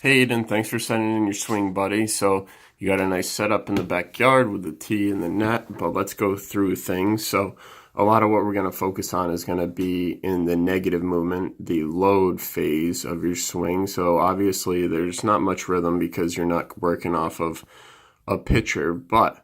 Hey Aiden, thanks for sending in your swing, buddy. So you got a nice setup in the backyard with the tee and the net, but let's go through things. So a lot of what we're going to focus on is going to be in the negative movement, the load phase of your swing. So obviously there's not much rhythm because you're not working off of a pitcher, but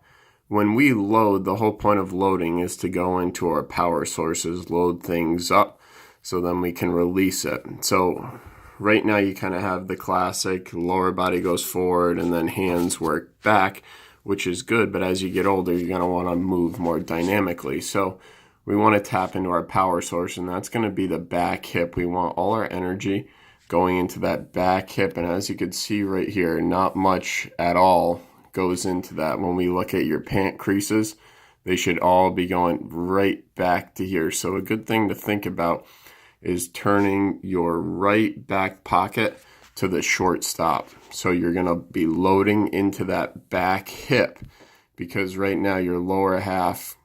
when we load, the whole point of loading is to go into our power sources, load things up, so then we can release it. So right now you kind of have the classic lower body goes forward and then hands work back, which is good, but as you get older, you're going to want to move more dynamically. So we want to tap into our power source, and that's going to be the back hip. We want all our energy going into that back hip, and as you can see right here, not much at all goes into that. When we look at your pant creases, they should all be going right back to here. So a good thing to think about is turning your right back pocket to the shortstop. So you're going to be loading into that back hip, because right now your lower half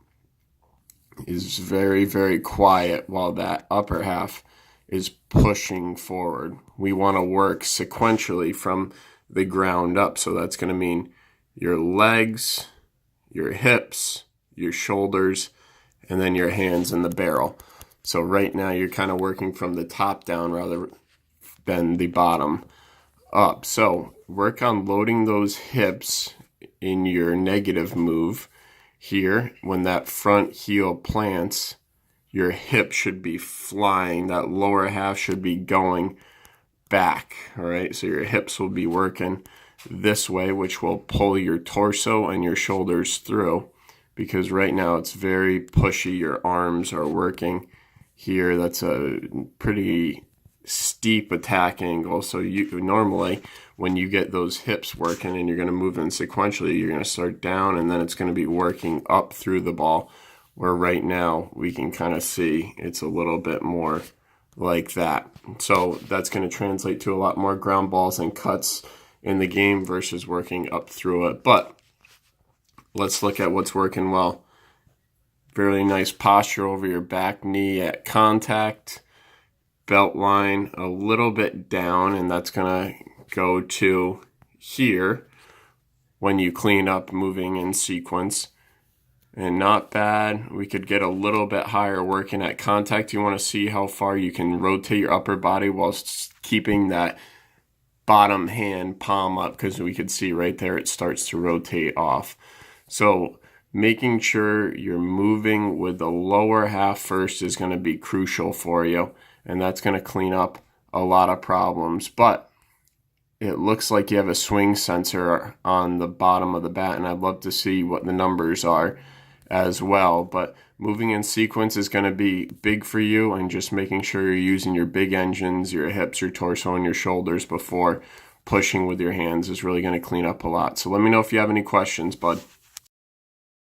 is very, very quiet while that upper half is pushing forward. We want to work sequentially from the ground up. So that's going to mean your legs, your hips, your shoulders, and then your hands in the barrel. So right now you're kind of working from the top down rather than the bottom up. So work on loading those hips in your negative move here. When that front heel plants, your hip should be flying. That lower half should be going back, all right? So your hips will be working this way, which will pull your torso and your shoulders through, because right now it's very pushy. Your arms are working here. That's a pretty steep attack angle. So you normally, when you get those hips working and you're going to move in sequentially, you're going to start down and then it's going to be working up through the ball, where right now we can kind of see it's a little bit more like that. So that's going to translate to a lot more ground balls and cuts in the game versus working up through it. But let's look at what's working well. Really nice posture over your back knee at contact, belt line a little bit down, and that's going to go to here when you clean up moving in sequence. And not bad. We could get a little bit higher working at contact. You want to see how far you can rotate your upper body while keeping that bottom hand palm up, because we could see right there it starts to rotate off. So making sure you're moving with the lower half first is going to be crucial for you, and that's going to clean up a lot of problems. But it looks like you have a swing sensor on the bottom of the bat, and I'd love to see what the numbers are as well. But moving in sequence is going to be big for you, and just making sure you're using your big engines, your hips, your torso, and your shoulders before pushing with your hands is really going to clean up a lot. So let me know if you have any questions, bud.